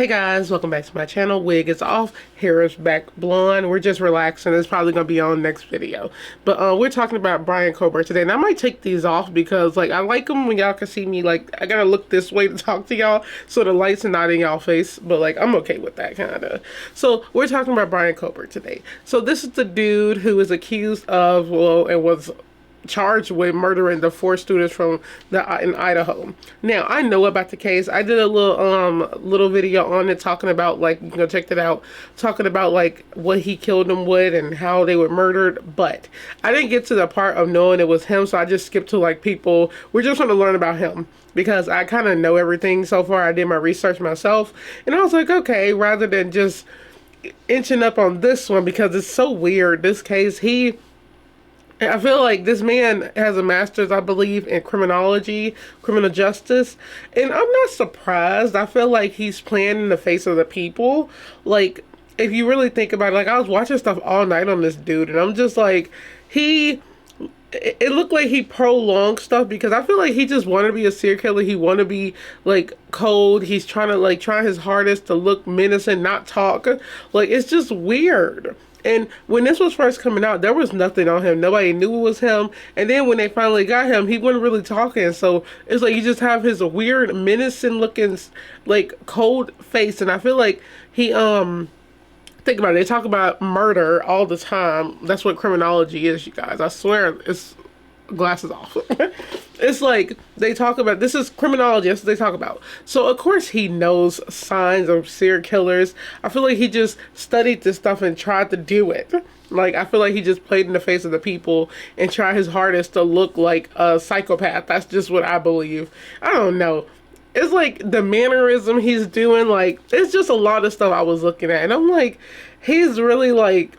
Hey guys, welcome back to my channel. Wig is off, hair is back blonde. We're just relaxing. It's probably gonna be on next video. But we're talking about Bryan Kohberger today, and I might take these off because like I like them when y'all can see me. Like I gotta look this way to talk to y'all so the light's not in y'all face. But like I'm okay with that kinda. So we're talking about Bryan Kohberger today. So this is the dude who is accused of and was charged with murdering the 4 students from in Idaho. Now I know about the case. I did a little video on it talking about, like, you can go check that out, talking about like what he killed them with and how they were murdered, but I didn't get to the part of knowing it was him, so I just skipped to like people. We're just going to learn about him because I kind of know everything so far. I did my research myself and I was like, okay, rather than just inching up on this one because it's so weird, this case, I feel like this man has a master's, I believe, in criminology, criminal justice, and I'm not surprised. I feel like he's playing in the face of the people. Like, if you really think about it, like, I was watching stuff all night on this dude, and I'm just like, it looked like he prolonged stuff because I feel like he just wanted to be a serial killer. He wanted to be, like, cold. He's trying to, like, try his hardest to look menacing, not talk. Like, it's just weird. And when this was first coming out, there was nothing on him. Nobody knew it was him. And then when they finally got him, he wasn't really talking. So it's like you just have his weird, menacing looking, like, cold face. And I feel like he, think about it. They talk about murder all the time. That's what criminology is, you guys. I swear, it's glasses off. It's like they talk about, this is criminology, that's what they talk about. So of course he knows signs of serial killers. I feel like he just studied this stuff and tried to do it. Like, I feel like he just played in the face of the people and tried his hardest to look like a psychopath. That's just what I believe. I don't know. It's like the mannerism he's doing, like, it's just a lot of stuff I was looking at. And I'm like, he's really like,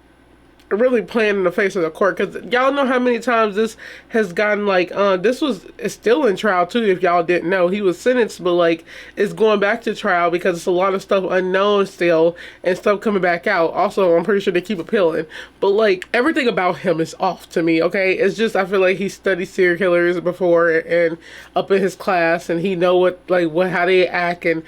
really playing in the face of the court, because y'all know how many times this has gotten, like, it's still in trial too, if y'all didn't know. He was sentenced, but like it's going back to trial because it's a lot of stuff unknown still and stuff coming back out. Also, I'm pretty sure they keep appealing, but like everything about him is off to me. Okay, it's just, I feel like he studied serial killers before and up in his class, and he know how they act, and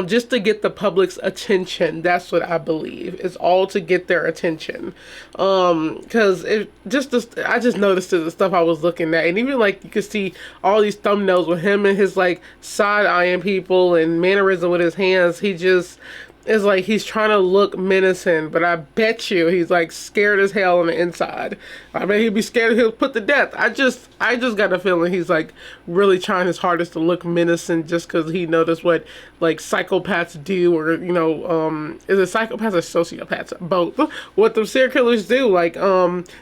just to get the public's attention. That's what I believe. It's all to get their attention. Because I just noticed the stuff I was looking at, and even like you could see all these thumbnails with him and his like side-eyeing people and mannerism with his hands. He just is like he's trying to look menacing, but I bet you he's like scared as hell on the inside. I bet he'd be scared he'll put to death. I just got a feeling he's like really trying his hardest to look menacing just because he noticed what like psychopaths do, or is it psychopaths or sociopaths? Both. What the serial killers do, like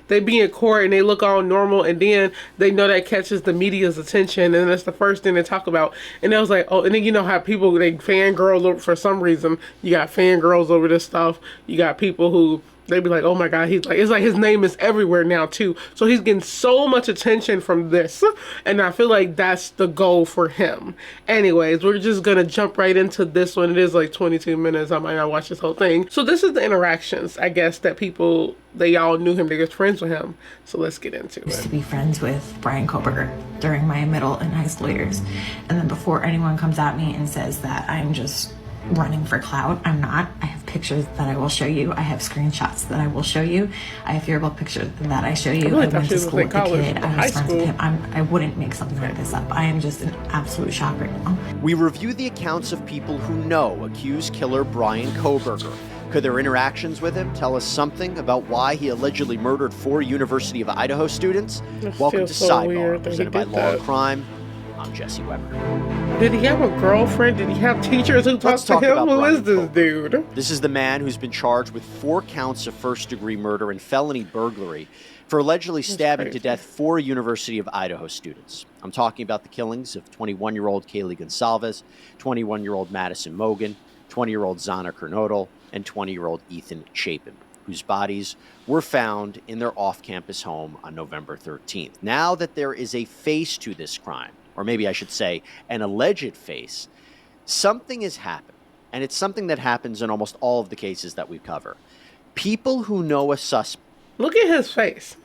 they be in court and they look all normal, and then they know that catches the media's attention, and that's the first thing they talk about. And it was like, oh, and then you know how people, they fangirl for some reason. You got fangirls over this stuff. You got people who they be like, oh my god, he's like, it's like his name is everywhere now too. So he's getting so much attention from this, and I feel like that's the goal for him. Anyways, we're just gonna jump right into this one. It is like 22 minutes. I might not watch this whole thing. So this is the interactions, I guess, that people, they all knew him, they were friends with him. So let's get into it. I used to be friends with Bryan Kohberger during my middle and high school years, and then before anyone comes at me and says that I'm just running for clout, I'm not. I have pictures that I will show you. I have screenshots that I will show you. I have yearbook pictures that I show you. I went to school with the kid. I was friends with him. I wouldn't make something like this up. I am just an absolute shock right now. We review the accounts of people who know accused killer Bryan Kohberger. Could their interactions with him tell us something about why he allegedly murdered 4 University of Idaho students? Welcome to Sidebar, presented by Law and Crime. I'm Jesse Weber. Did he have a girlfriend? Did he have teachers who talked to him? Who is this dude? This is the man who's been charged with 4 counts of first-degree murder and felony burglary for allegedly stabbing to death 4 University of Idaho students. I'm talking about the killings of 21-year-old Kaylee Gonsalves, 21-year-old Madison Mogan, 20-year-old Zana Kernodle, and 20-year-old Ethan Chapin, whose bodies were found in their off-campus home on November 13th. Now that there is a face to this crime, or maybe I should say an alleged face, something has happened. And it's something that happens in almost all of the cases that we cover. People who know a suspect. Look at his face.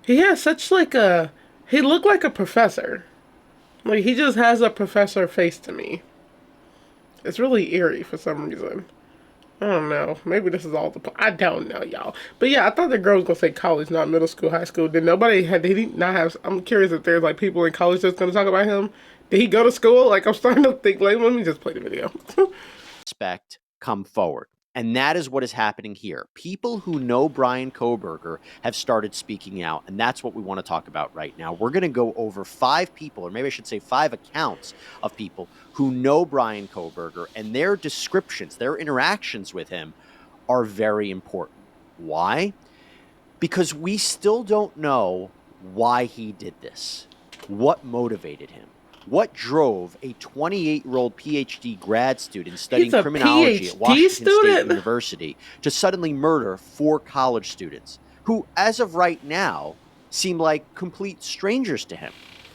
He has such like he looked like a professor. Like, he just has a professor face to me. It's really eerie for some reason. I don't know. Maybe this is all I don't know, y'all. But yeah, I thought the girl was gonna say college, not middle school, high school. Did he not have? I'm curious if there's like people in college that's gonna talk about him. Did he go to school? Like, I'm starting to think. Like, let me just play the video. Suspect come forward. And that is what is happening here. People who know Bryan Kohberger have started speaking out, and that's what we want to talk about right now. We're going to go over 5 people, or maybe I should say 5 accounts of people who know Bryan Kohberger, and their descriptions, their interactions with him are very important. Why? Because we still don't know why he did this, what motivated him. What drove a 28-year-old PhD grad student studying criminology at Washington State University to suddenly murder 4 college students who, as of right now, seem like complete strangers to him?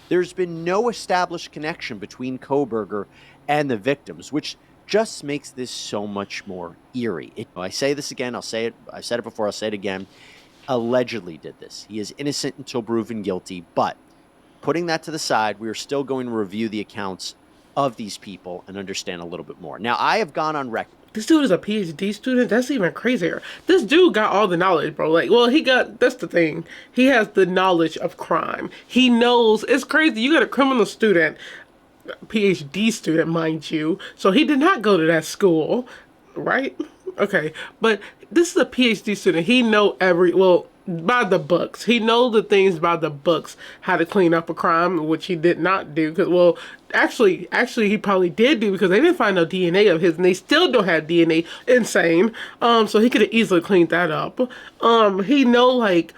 There's been no established connection between Kohberger and the victims, which just makes this so much more eerie. I say this again, I'll say it, I said it before, I'll say it again. Allegedly did this. He is innocent until proven guilty, but putting that to the side, we are still going to review the accounts of these people and understand a little bit more. Now, I have gone on record. This dude is a PhD student? That's even crazier. This dude got all the knowledge, bro. Like, well, that's the thing. He has the knowledge of crime. He knows, it's crazy. You got a criminal student, PhD student, mind you. So he did not go to that school, right? Okay, but this is a PhD student. He know by the books. He knows the things by the books, how to clean up a crime, which he did not do. Because, actually, he probably did do, because they didn't find no DNA of his, and they still don't have DNA. Insane. So he could have easily cleaned that up. He know, like,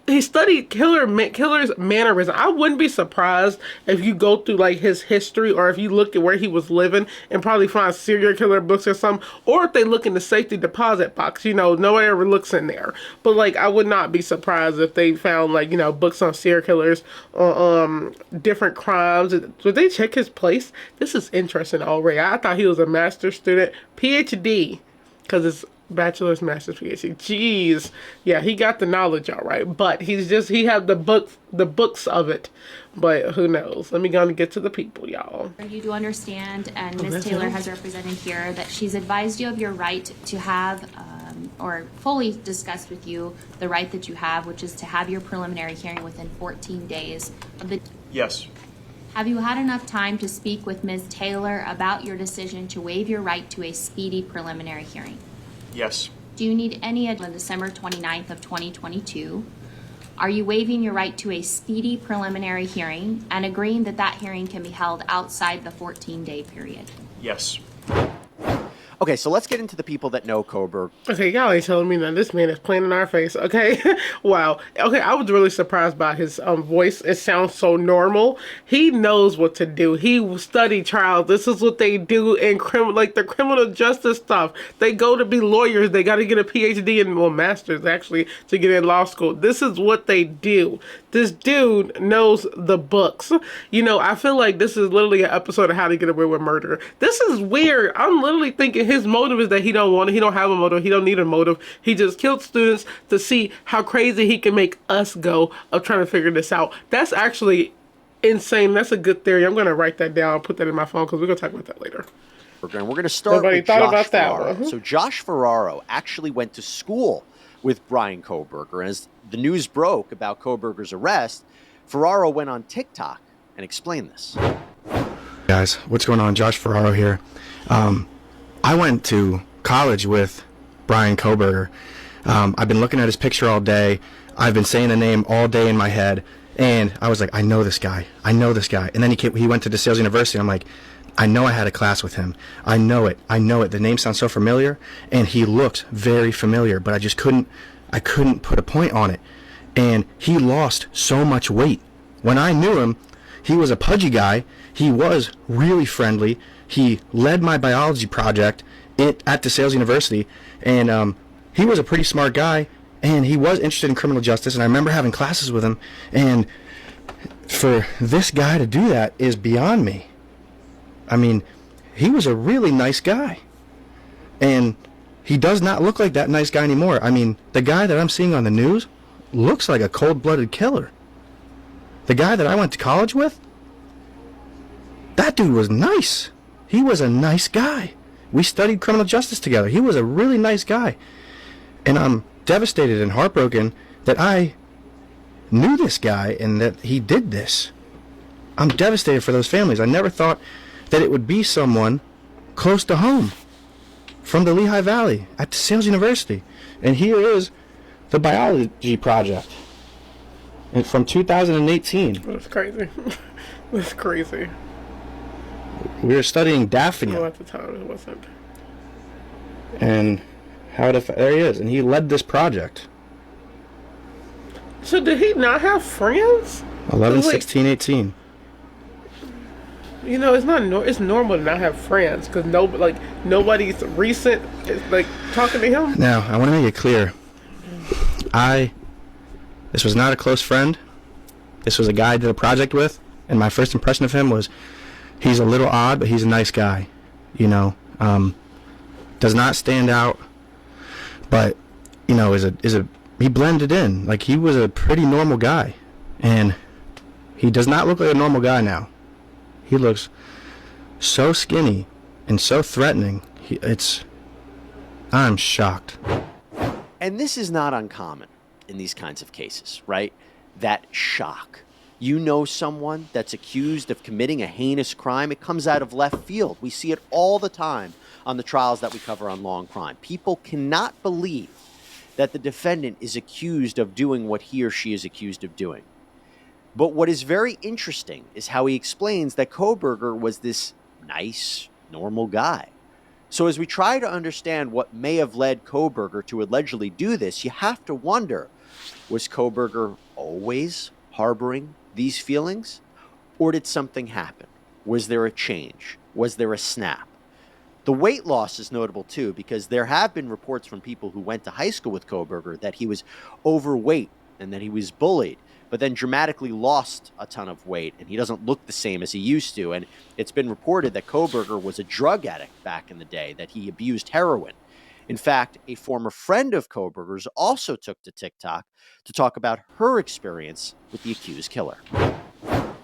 he studied killer's mannerism. I wouldn't be surprised if you go through like his history, or if you look at where he was living and probably find serial killer books or something, or if they look in the safety deposit box. Nobody ever looks in there. But like, I would not be surprised if they found like, books on serial killers or different crimes. Would they check his place? This is interesting already. I thought he was a master's student, PhD, because it's bachelor's, master's, PhD. Jeez. Yeah, he got the knowledge all right, but he had the books of it. But who knows? Let me go and get to the people, y'all. You do understand, and Ms. Taylor has represented here, that she's advised you of your right to have, or fully discussed with you the right that you have, which is to have your preliminary hearing within 14 days of the... Yes. Have you had enough time to speak with Ms. Taylor about your decision to waive your right to a speedy preliminary hearing? Yes. Do you need any on December 29th of 2022? Are you waiving your right to a speedy preliminary hearing and agreeing that that hearing can be held outside the 14-day period? Yes. Okay, so let's get into the people that know Kohberger. Okay, y'all ain't telling me that this man is playing in our face, okay? Wow. Okay, I was really surprised by his voice. It sounds so normal. He knows what to do. He studied trials. This is what they do in the criminal justice stuff. They go to be lawyers. They got to get a PhD and, master's, actually, to get in law school. This is what they do. This dude knows the books. I feel like this is literally an episode of How to Get Away with Murder. This is weird. I'm literally thinking his motive is that he don't have a motive. He don't need a motive. He just killed students to see how crazy he can make us go of trying to figure this out. That's actually insane. That's a good theory. I'm going to write that down, put that in my phone, because we're going to talk about that later. And we're going to start with Josh Ferraro. So Josh Ferraro actually went to school with Bryan Kohberger. As the news broke about Kohberger's arrest, Ferraro went on TikTok and explained this. Guys, what's going on? Josh Ferraro here. I went to college with Bryan Kohberger. I've been looking at his picture all day. I've been saying the name all day in my head, and I was like, I know this guy. I know this guy. And then he went to DeSales University. I'm like, I know I had a class with him. I know it. The name sounds so familiar, and he looked very familiar, but I couldn't put a point on it. And he lost so much weight. When I knew him, he was a pudgy guy. He was really friendly. He led my biology project at DeSales University, and he was a pretty smart guy, and he was interested in criminal justice, and I remember having classes with him, and for this guy to do that is beyond me. I mean, he was a really nice guy, and he does not look like that nice guy anymore. I mean, the guy that I'm seeing on the news looks like a cold-blooded killer. The guy that I went to college with, that dude was nice. He was a nice guy. We studied criminal justice together. He was a really nice guy. And I'm devastated and heartbroken that I knew this guy and that he did this. I'm devastated for those families. I never thought that it would be someone close to home from the Lehigh Valley at Sales University. And here is the biology project and from 2018. That's crazy. That's crazy. We were studying daphnia. Well, at the time it wasn't. And how there he is. And he led this project. So did he not have friends? 11, Like, 16, 18. You know, it's not it's normal to not have friends because nobody's recent is like talking to him. Now, I want to make it clear. This was not a close friend. This was a guy I did a project with, and my first impression of him was he's a little odd, but he's a nice guy. You know, does not stand out, but you know, he blended in. Like, he was a pretty normal guy, and he does not look like a normal guy now. He looks so skinny and so threatening. I'm shocked. And this is not uncommon in these kinds of cases, right? That shock. You know someone that's accused of committing a heinous crime. It comes out of left field. We see it all the time on the trials that we cover on Law and Crime. People cannot believe that the defendant is accused of doing what he or she is accused of doing. But what is very interesting is how he explains that Kohberger was this nice, normal guy. So as we try to understand what may have led Kohberger to allegedly do this, you have to wonder, was Kohberger always harboring these feelings? Or did something happen? Was there a change? Was there a snap? The weight loss is notable too, because there have been reports from people who went to high school with Kohberger that he was overweight and that he was bullied, but then dramatically lost a ton of weight, and he doesn't look the same as he used to. And it's been reported that Kohberger was a drug addict back in the day, that he abused heroin. In fact, a former friend of Kohberger's also took to TikTok to talk about her experience with the accused killer.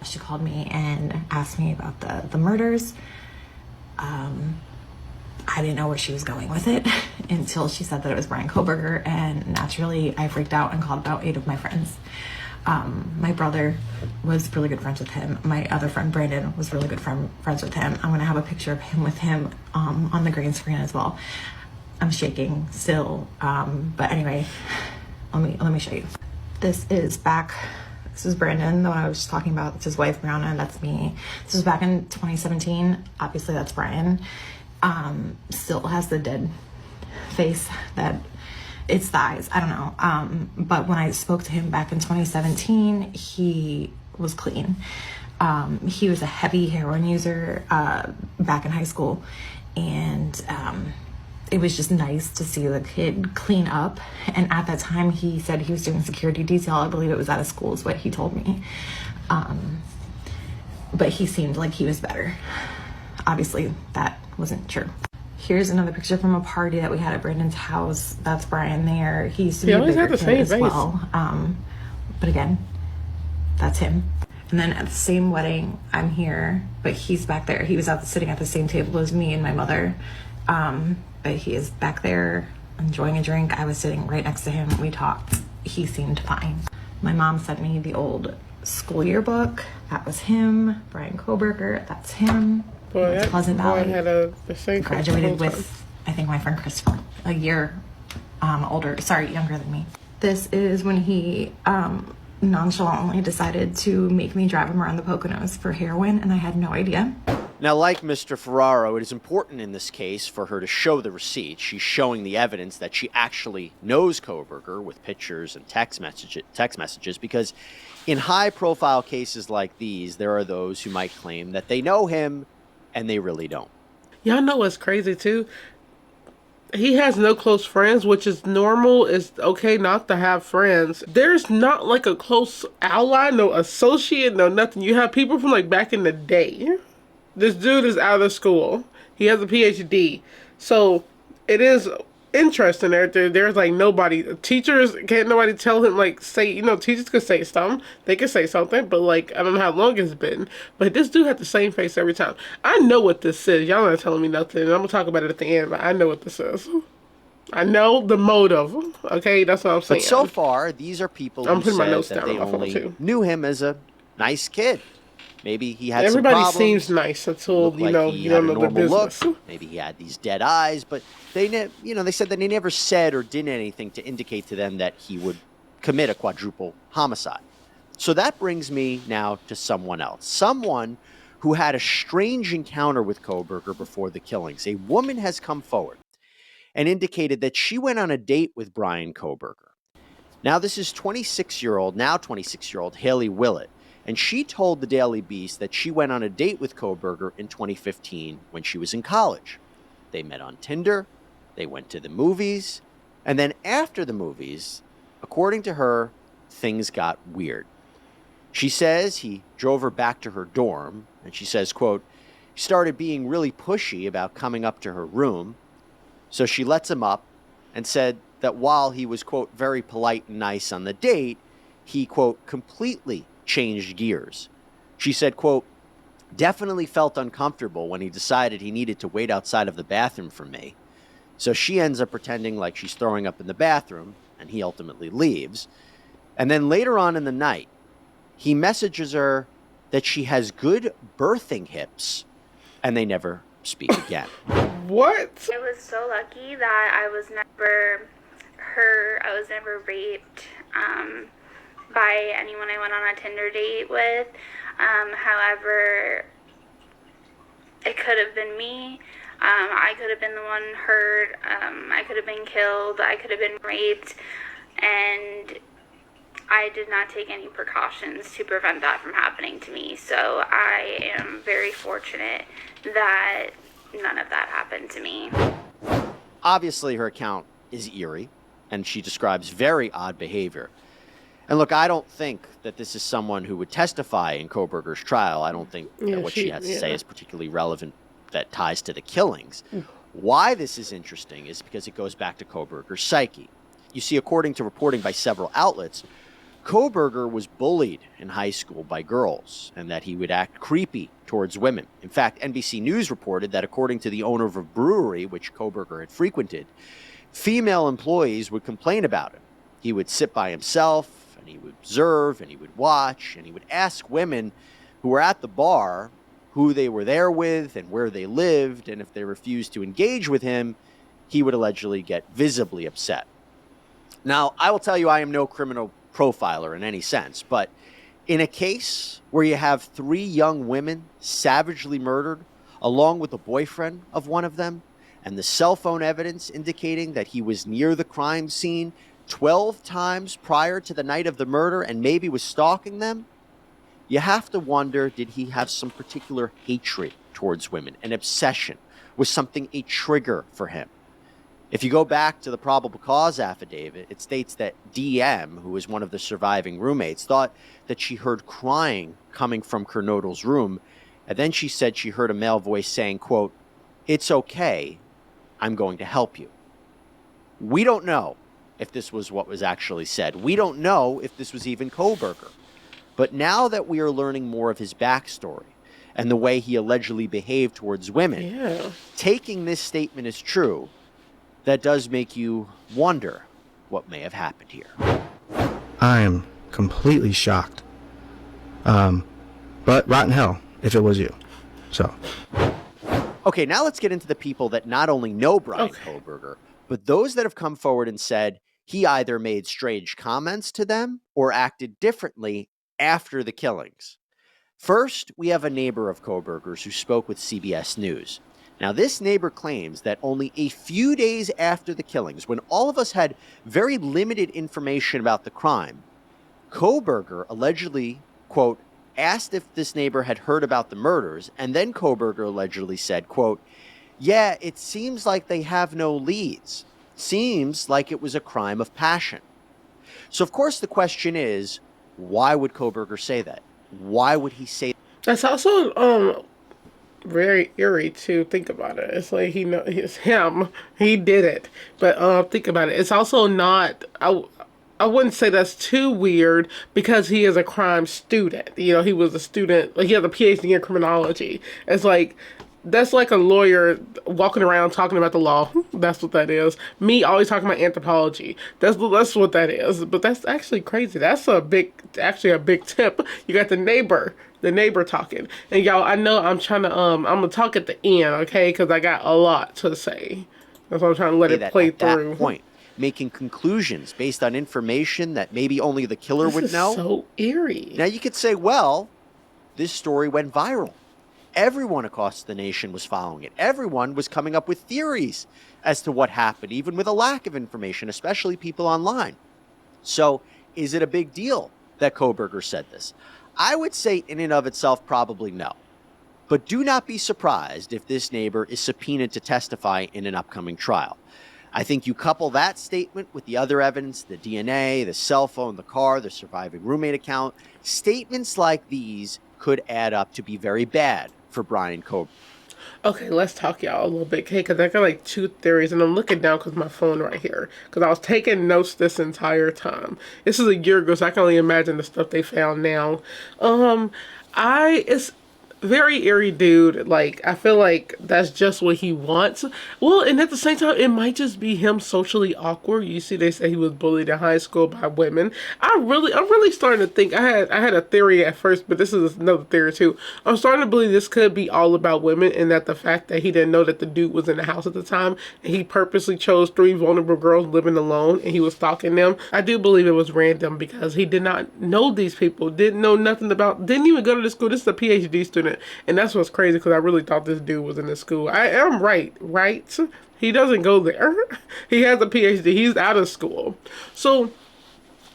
She called me and asked me about the murders. I didn't know where she was going with it until she said that it was Bryan Kohberger, and naturally I freaked out and called about 8 of my friends. My brother was really good friends with him. My other friend, Brandon, was really good friends with him. I'm going to have a picture of him with him on the green screen as well. I'm shaking still, but anyway, let me show you. This is Brandon, the one I was just talking about. That's his wife, Brianna, and that's me. This was back in 2017. Obviously, that's Bryan. Still has the dead face that... It's thighs, I don't know. But when I spoke to him back in 2017, he was clean. He was a heavy heroin user back in high school. And it was just nice to see the kid clean up. And at that time, he said he was doing security detail. I believe it was out of school is what he told me. But he seemed like he was better. Obviously, that wasn't true. Here's another picture from a party that we had at Brandon's house. That's Bryan there. He used to be a bigger kid as well. But again, that's him. And then at the same wedding, I'm here, but he's back there. He was sitting at the same table as me and my mother. But he is back there enjoying a drink. I was sitting right next to him. We talked. He seemed fine. My mom sent me the old school yearbook. That was him. Bryan Kohberger. That's him. Boy, Pleasant Valley. Boy had the same Graduated with, I think, my friend Christopher, a year younger than me. This is when he nonchalantly decided to make me drive him around the Poconos for heroin, and I had no idea. Now, like Mr. Ferraro, it is important in this case for her to show the receipt. She's showing the evidence that she actually knows Kohberger with pictures and text messages, because in high-profile cases like these, there are those who might claim that they know him, and they really don't. Y'all know what's crazy too? He has no close friends, which is normal. It's okay not to have friends. There's not like a close ally, no associate, no nothing. You have people from like back in the day. This dude is out of school. He has a PhD. So it is interest in there. There's like nobody, teachers can't nobody tell him like say, teachers could say something, they could say something, but like I don't know how long it's been, but this dude had the same face every time. I know what this is. Y'all not telling me nothing. I'm gonna talk about it at the end, but I know what this is. I know the motive. Okay, that's what I'm saying. But so far, these are people I'm who putting my said notes that down they on my phone, only too. knew him as a nice kid. Maybe he had Everybody some problems. seems nice until Looked like he you had don't a know the normal business. look. Maybe he had these dead eyes, but they said that he never said or did anything to indicate to them that he would commit a quadruple homicide. So that brings me now to someone else, someone who had a strange encounter with Kohberger before the killings. A woman has come forward and indicated that she went on a date with Bryan Kohberger. Now, this is 26-year-old Haley Willett, and she told the Daily Beast that she went on a date with Kohberger in 2015 when she was in college. They met on Tinder, they went to the movies, and then after the movies, according to her, things got weird. She says he drove her back to her dorm, and she says, quote, he started being really pushy about coming up to her room, so she lets him up and said that while he was, quote, very polite and nice on the date, he, quote, completely changed gears. She said, quote, definitely felt uncomfortable when he decided he needed to wait outside of the bathroom for me. So she ends up pretending like she's throwing up in the bathroom, and he ultimately leaves. And then later on in the night, he messages her that she has good birthing hips, and they never speak again. What? I was so lucky that I was never hurt, I was never raped by anyone I went on a Tinder date with. However, it could have been me. I could have been the one hurt. I could have been killed. I could have been raped. And I did not take any precautions to prevent that from happening to me. So I am very fortunate that none of that happened to me. Obviously, her account is eerie, and she describes very odd behavior. And look, I don't think that this is someone who would testify in Kohberger's trial. I don't think that what she has to say is particularly relevant that ties to the killings. Why this is interesting is because it goes back to Kohberger's psyche. You see, according to reporting by several outlets, Kohberger was bullied in high school by girls and that he would act creepy towards women. In fact, NBC News reported that according to the owner of a brewery, which Kohberger had frequented, female employees would complain about him. He would sit by himself, and he would observe, and he would watch, and he would ask women who were at the bar who they were there with and where they lived, and if they refused to engage with him, he would allegedly get visibly upset. Now, I will tell you, I am no criminal profiler in any sense, but in a case where you have 3 young women savagely murdered, along with the boyfriend of one of them, and the cell phone evidence indicating that he was near the crime scene 12 times prior to the night of the murder and maybe was stalking them, you have to wonder, did he have some particular hatred towards women, an obsession? Was something a trigger for him? If you go back to the probable cause affidavit, it states that DM, who was one of the surviving roommates, thought that she heard crying coming from Kernodle's room, and then she said she heard a male voice saying, quote, "It's okay, I'm going to help you." We don't know if this was what was actually said. We don't know if this was even Kohberger. But now that we are learning more of his backstory and the way he allegedly behaved towards women, taking this statement as true, that does make you wonder what may have happened here. I am completely shocked. But rotten hell if it was you. So. Okay, now let's get into the people that not only know Bryan Kohberger, but those that have come forward and said he either made strange comments to them or acted differently after the killings. First, we have a neighbor of Kohberger's who spoke with CBS News. Now, this neighbor claims that only a few days after the killings, when all of us had very limited information about the crime, Kohberger allegedly, quote, asked if this neighbor had heard about the murders, and then Kohberger allegedly said, quote, "Yeah, it seems like they have no leads. Seems like it was a crime of passion." So, of course, the question is, why would Kohberger say that? Why would he say that? That's also very eerie to think about it. It's like it's him. He did it. But think about it. It's also not. I wouldn't say that's too weird because he is a crime student. You know, he was a student. Like he has a PhD in criminology. It's like that's like a lawyer walking around talking about the law. That's what that is. Me always talking about anthropology. That's what that is. But that's actually crazy. That's actually a big tip. You got the neighbor talking. And y'all, I know I'm trying to I'm gonna talk at the end, okay? Because I got a lot to say. That's why I'm trying to let it play through. That point, making conclusions based on information that maybe only the killer would know. So eerie. Now you could say, well, this story went viral. Everyone across the nation was following it. Everyone was coming up with theories as to what happened, even with a lack of information, especially people online. So is it a big deal that Kohberger said this? I would say in and of itself, probably no. But do not be surprised if this neighbor is subpoenaed to testify in an upcoming trial. I think you couple that statement with the other evidence, the DNA, the cell phone, the car, the surviving roommate account. Statements like these could add up to be very bad for Bryan Kohberger. Okay, let's talk y'all a little bit, okay? Because I got like 2 theories, and I'm looking down because my phone right here. Because I was taking notes this entire time. This is a year ago, so I can only imagine the stuff they found now. It's very eerie dude. Like, I feel like that's just what he wants. Well, and at the same time, it might just be him socially awkward. You see, they say he was bullied in high school by women. I'm really starting to think, I had a theory at first, but this is another theory too. I'm starting to believe this could be all about women, and that the fact that he didn't know that the dude was in the house at the time, and he purposely chose 3 vulnerable girls living alone, and he was stalking them. I do believe it was random because he did not know these people, didn't know nothing about, didn't even go to the school. This is a PhD student. And that's what's crazy because I really thought this dude was in the school. I am right? He doesn't go there. He has a PhD. He's out of school. So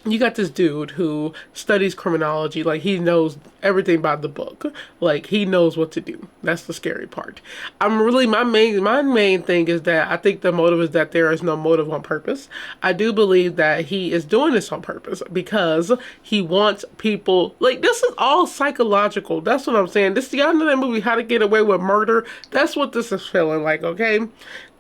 you got this dude who studies criminology. Like, he knows everything by the book. Like, he knows what to do. That's the scary part. My main thing is that I think the motive is that there is no motive on purpose. I do believe that he is doing this on purpose because he wants people, like, this is all psychological. That's what I'm saying. Y'all know that movie, How to Get Away with Murder? That's what this is feeling like, okay?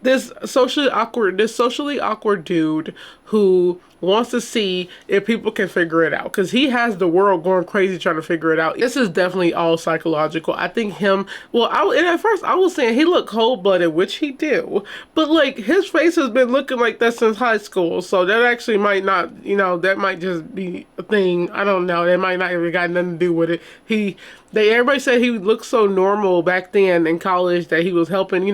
This socially awkward dude who wants to see if people can figure it out, because he has the world going crazy trying to figure it out. This is definitely all psychological. I think and at first I was saying he looked cold-blooded, which he do, but like his face has been looking like that since high school, so that actually might not, that might just be a thing. I don't know. That might not even got nothing to do with it. Everybody said he looked so normal back then in college that he was helping,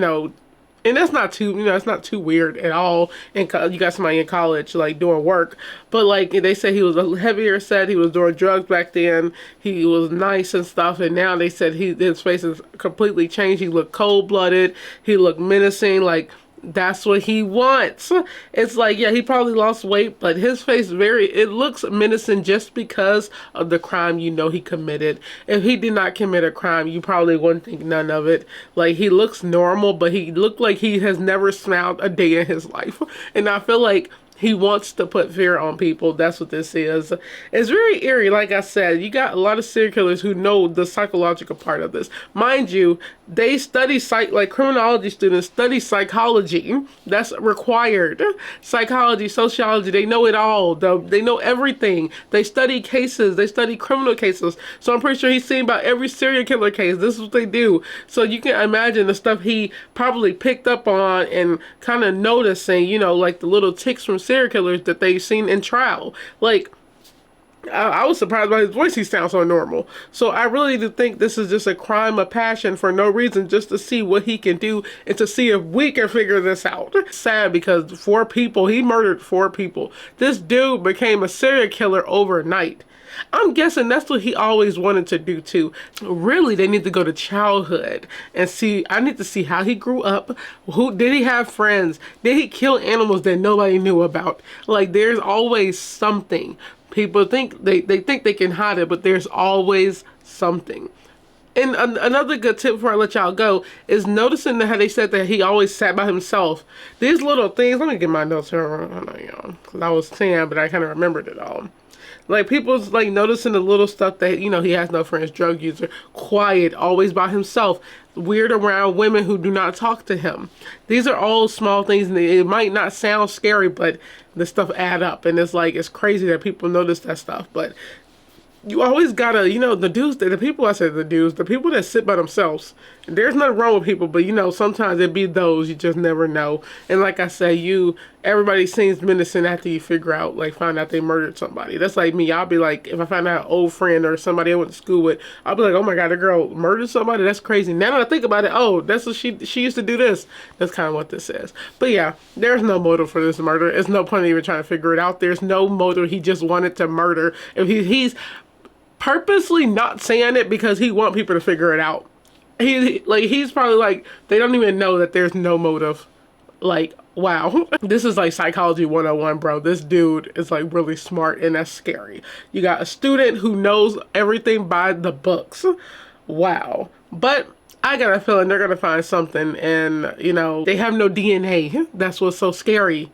and that's not too, it's not too weird at all. And you got somebody in college, like, doing work. But, like, they said he was a heavier set. He was doing drugs back then. He was nice and stuff. And now they said his face has completely changed. He looked cold-blooded. He looked menacing. Like, that's what he wants. It's like, yeah, he probably lost weight, but his face it looks menacing just because of the crime he committed. If he did not commit a crime, you probably wouldn't think none of it. Like, he looks normal, but he looked like he has never smiled a day in his life. And I feel like he wants to put fear on people. That's what this is. It's very eerie. Like I said, you got a lot of serial killers who know the psychological part of this. Mind you, they study criminology students study psychology. That's required. Psychology, sociology, they know it all. They know everything. They study cases. They study criminal cases. So I'm pretty sure he's seen about every serial killer case. This is what they do. So you can imagine the stuff he probably picked up on and kind of noticing, like the little ticks from serial killers that they've seen in trial. Like, I was surprised by his voice. He sounds so normal. So I really do think this is just a crime of passion for no reason, just to see what he can do and to see if we can figure this out. Sad because he murdered 4 people. This dude became a serial killer overnight. I'm guessing that's what he always wanted to do too. Really, they need to go to childhood and see. I need to see how he grew up. Did he have friends? Did he kill animals that nobody knew about? Like, there's always something. People think they think they can hide it, but there's always something. And another good tip before I let y'all go is noticing how they said that he always sat by himself. These little things, let me get my notes here, because I was saying, but I kind of remembered it all. Like, people's, like, noticing the little stuff that, you know, he has no friends, drug user, quiet, always by himself, weird around women who do not talk to him. These are all small things, and it might not sound scary, but the stuff add up. And it's like, it's crazy that people notice that stuff, but you always gotta, you know, the people that sit by themselves, there's nothing wrong with people, but you know, sometimes it be those, you just never know. And like I say, everybody seems menacing after you find out they murdered somebody. That's like me. I'll be like, if I find out an old friend or somebody I went to school with, I'll be like, oh my God, the girl murdered somebody? That's crazy. Now that I think about it, oh, that's what she used to do this. That's kind of what this is. But yeah, there's no motive for this murder. It's no point in even trying to figure it out. There's no motive. He just wanted to murder. If he's purposely not saying it because he want people to figure it out. He's probably like, they don't even know that there's no motive. Like, wow. This is like psychology 101, bro. This dude is like really smart, and that's scary. You got a student who knows everything by the books. Wow. But I got a feeling they're gonna find something, and you know, they have no DNA. That's what's so scary.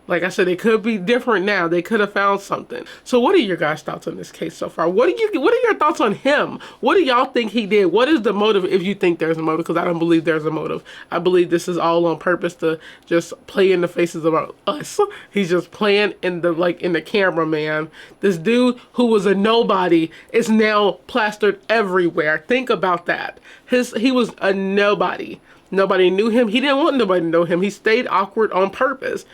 Like I said, it could be different now. They could have found something. So what are your guys' thoughts on this case so far? What are your thoughts on him? What do y'all think he did? What is the motive, if you think there's a motive? Because I don't believe there's a motive. I believe this is all on purpose to just play in the faces of us. He's just playing in the camera, man. This dude who was a nobody is now plastered everywhere. Think about that. He was a nobody. Nobody knew him. He didn't want nobody to know him. He stayed awkward on purpose.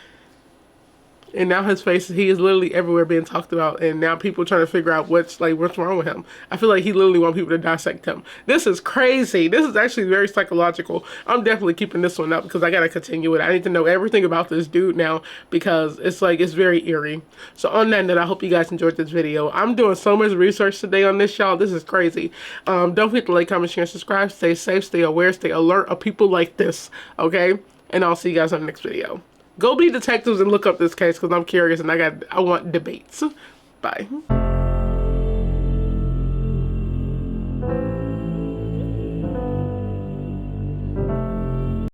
And now his face, he is literally everywhere being talked about. And now people trying to figure out what's wrong with him. I feel like he literally wants people to dissect him. This is crazy. This is actually very psychological. I'm definitely keeping this one up because I got to continue it. I need to know everything about this dude now because it's very eerie. So on that note, I hope you guys enjoyed this video. I'm doing so much research today on this, y'all. This is crazy. Don't forget to like, comment, share, and subscribe. Stay safe, stay aware, stay alert of people like this. Okay? And I'll see you guys on the next video. Go be detectives and look up this case because I'm curious and I want debates. Bye.